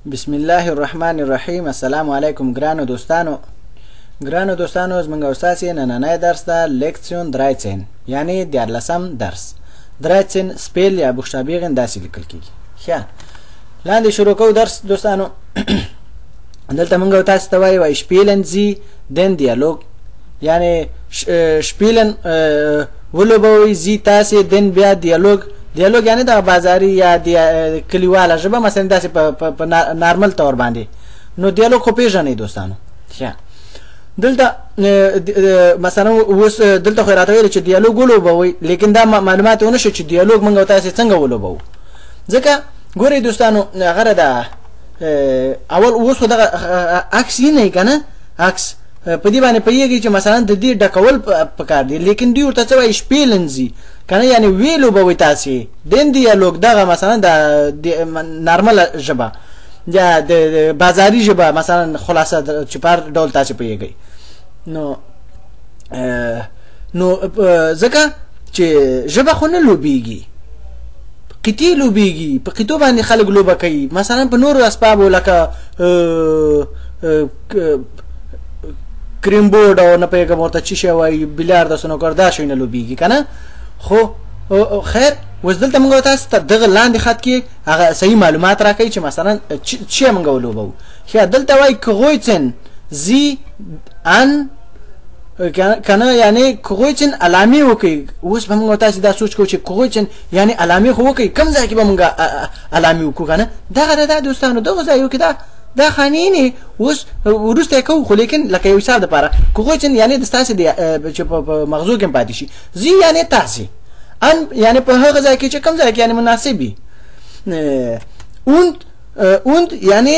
بسم الله الرحمن الرحیم. السلام علیکم ګرانو دوستانو زمونږ استاد نننی درس ده لیکسیون 13 یعنی 14 درس. 13 سپیل یا بوختابیغن داسې لیکل کیږي. ښه لاندې شروع کوو درس دوستانو. دلته مونږ تاسو ته وایو شپیلن زی دن دیالوگ یعنی شپیلن ولوبوي زی تاسو دن بیا دیالوگ یعنی د بازاري یا د کلیواله ژبه مثلا داسې په نارمل تور باندې نو دیالوگ خو پیژنئ دوستانو. ښه دلته مثلا اوس دلته خو راته ویل چې دیالوگ ولوبوي لیکن دا معلومات ونه شو چې دیالوگ مونږ تاسو څنګه ولوبو. ځکه ګورئ دوستانو هغه دا اول اوس خو دغه عکس نه کنه عکس په دې باندې پیږي چې مثلا د دې ډکول پکار دی لیکن دی ورته څه وایي شپیلنزي کنه یعنی ویلو به وي تاسو دین دیالوگ دغه مثلا د نارمل ژبه یا د بازاري ژبه مثلا خلاصه چې پر ډول تاسو پیږي نو ځکه چې ژبه خو نه لوبيږي قتی لوبيږي په قطو باندې خلک لوبه کوي مثلا په نور اسباب لکه کریم بورډ او نه پیګه مرته چی شوی بلیارد سنوکر دا شوی نه لوبيږي کنه خو خیر وزدلته موږ تاسو ته دغه لاندې خط کې هغه صحیح معلومات راکړي چې مثلا چی موږ ولوبو. خو دلته وای کوغویتن زی ان کنه یعنی کوغویتن علامه وکي. اوس به موږ تاسو دا سوچ کوو چې کوغویتن یعنی علامه خو وکي کوم ځای کې به موږ علامه وکړو کنه دغه دوستانو دغه ځای کې دا خانینه اوس ورسته کو خو لیکن لکه یو حساب د پاره کوغویتن یعنی د تاسو د چې په مغزو کې پاتې شي زی یعنی تاسو ان یعنی په هغه ځای کې چې کوم ځای کې یعنی مناسبي und یعنی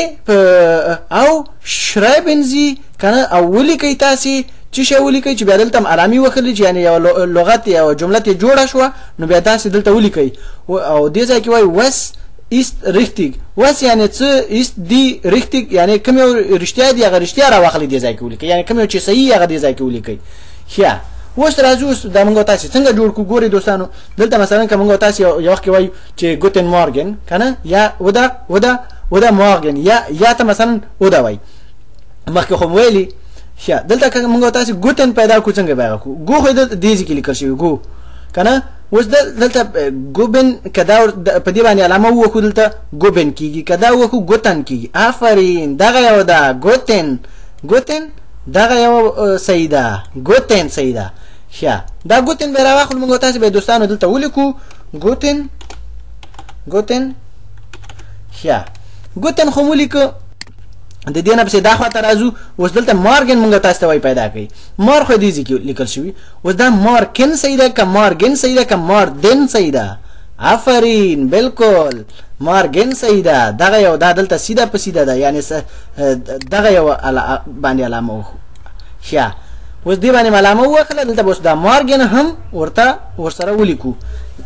او شرایبن زی کنه اولی کوي تاسو چې شی ولي کوي چې بیا دلته علامي وکړي چې یعنی یو لغت یا جمله ته جوړه شو نو بیا تاسو دلته ولي کوي او دې ځای کې وای وس ist richtig was یعنی څه ist die richtig یعنی کوم یو رښتیا دی هغه رښتیا راوخلي دی ځای کې ولیکي یعنی کوم یو چې صحیح هغه دی ځای کې ولیکي. ښه اوس راځو د موږ تاسو څنګه جوړ کو ګوري دوستانو. دلته مثلا کوم موږ تاسو یو وخت وایو چې ګوتن مورګن کنه یا ودا مورګن یا ته مثلا ودا وای مخکې خو ویلي. ښه دلته کوم موږ تاسو ګوتن پیدا کو څنګه پیدا کو ګو خو د دې ځکه لیکل شوی ګو کنه اوس دلته ګوبن کدا په دې باندې علامه وکړو دلته ګوبن کیږي کدا وکړو ګوتن کیږي. آفرین دغه یو دا ګوتن دغه یو سیدا ګوتن سیدا. ښه دا ګوتن به راوخل موږ تاسو به دوستانو دلته ولیکو ګوتن. ښه ګوتن خو ولیکو د دې نه په دا خاطر راځو. اوس دلته مارګن موږ تاسو ته وای پیدا کړي مار خو دې ځکه لیکل شوی. اوس دا مارکن سیدا کا مارګن سیدا کا ماردن سیدا. آفرین بالکل مارګن سیدا دغه یو دا دلته سیدا په سیدا ده یعنی دغه یو باندې علامه وو. ښه اوس دې باندې علامه وکړه دلته اوس دا مارګن هم ورسره ولیکو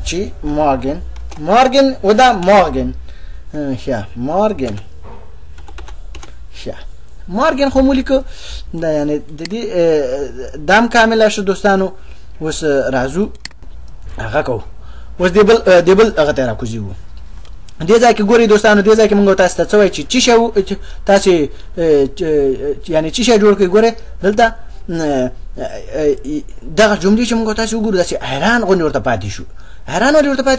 چې مارګن ودا مارګن. ښه مارګن خو مولیکو دا یعنی د دې دام کامل شو دوستانو. اوس راځو هغه کو اوس دیبل هغه ته راکوزیو. دې ځای کې ګوري دوستانو دې ځای کې موږ تاسو ته وایي چې شی تاسو یعنی چې شی جوړ کړئ. ګوره دلته دغه جملې چې موږ تاسو وګورو داسې حیران غونډه ورته پاتې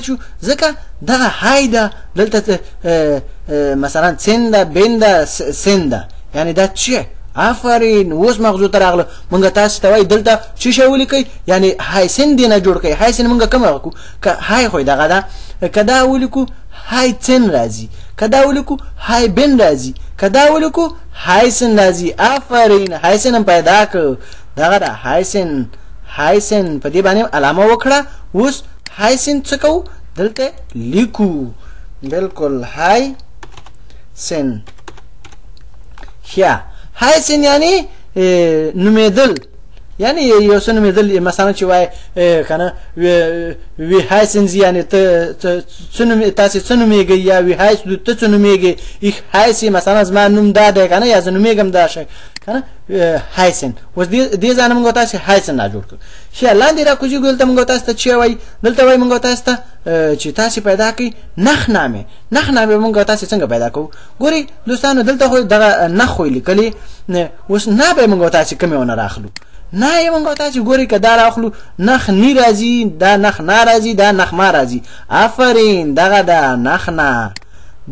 شو ځکه دغه هایدا دلته مثلا سنده بنده سنده یعنی دا چی. آفرین اوس مغزو ته راغله موږ تاسو ته وای دلته چې شی ولیکي یعنی هایسن دی نه جوړ کړي. هایسن موږ کوم وکړو که هاي خو دغه دا کدا ولیکو هاي سن راځي کدا ولیکو هاي بن راځي کدا ولیکو هایسن راځي. آفرین هایسن پیدا کړ دغه دا هایسن په دې باندې علامه وکړه. اوس هایسن څه کو دلته لیکو بالکل هایسن. ښه هایسن یعنی نومېدل یعنی یو څه نومېدل مثلا چې وای کنه وی هایسن یعنی تاسو څه نومېږئ یا وی هایس ته څه نومېږئ ich heiße مثلا زما نوم دا دی کنه یا زه نومېږم دا شي کنه هایسن اوس دې ځان موږ تاسو هایسن نه جوړ کړ ښه لاندې را کوجی ګل ته موږ تاسو ته چی وای دلته وای موږ تاسو ته چې تاسو پیدا کړئ نخنامه موږ تاسو څنګه پیدا کوو ګوري دوستانو دلته خو دغه نخ ویل کلی اوس نه به موږ تاسو کومونه راخلو نه یې موږ تاسو ګوري کدا راخلو نخ نی راځي دا نخ ناراضي دا نخ ما راځي آفرین دغه دا نخ نه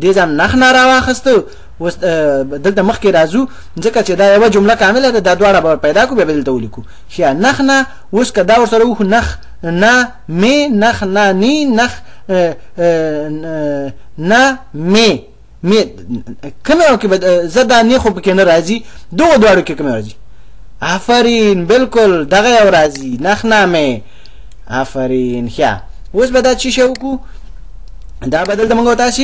دې ځم نخ نه راواخستو اوس دلته مخکې راځو ځکه چې دا یو جمله کامله ده دا دواړه به پیدا کو به دلته ولیکو ښه نخ نه اوس کدا ورسره وخو نخ نه می نخ نه نی نخ نه می کومه کې زدا نه خو پکې نه راځي دوه دواړو کې کومه راځي آفرین بالکل دغه یو راځي نخ نه می آفرین ښه اوس به دا چی شو کو دا بدل د منګو تاسو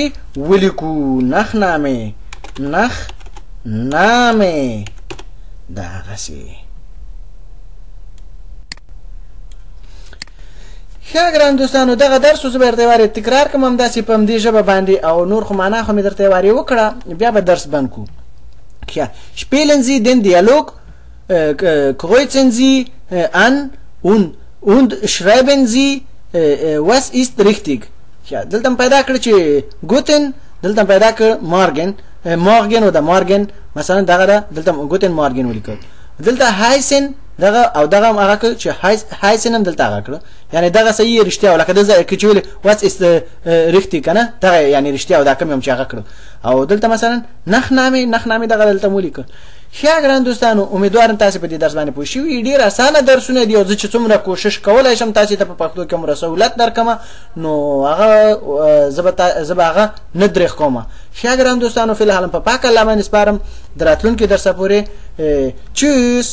ولیکو نخ نامه نخ نامه دا غسی ښه ګران دوستانو دغه درس اوس به درته واري تکرار کوم هم داسې په دې ژبه باندې او نور خو معنا خو مې درته واري وکړه بیا به درس بند کو ښه spielen Sie den Dialog kreuzen Sie an und schreiben Sie was ist richtig دلته پیدا کړ چې ګوتن دلته پیدا کړ مارګن او د مارګن مثلا دغه دلته ګوتن مارګن ولیکل دلته هایسن دغه او دغه هغه چې هایسن هم دلته هغه کړ یعنی دغه صحیح رښتیا ولکه دغه کې چې ویل وات است رښتیا کنه دغه یعنی رښتیا او دا کوم چې هغه کړ او دلته مثلا نخنامه دغه دلته ولیکل ښه ګران دوستانو امیدوارم تاسو په دې درس باندې پوه شئ ډیر اسانه درسونه دي او زه چې څومره کوشش کولای شم تاسو ته په پښتو کې مرسولت درکم نو هغه زبا هغه نه درخ کومه ښه ګران دوستانو فلحال په پاک الله باندې سپارم دراتلونکو درس پورې چوس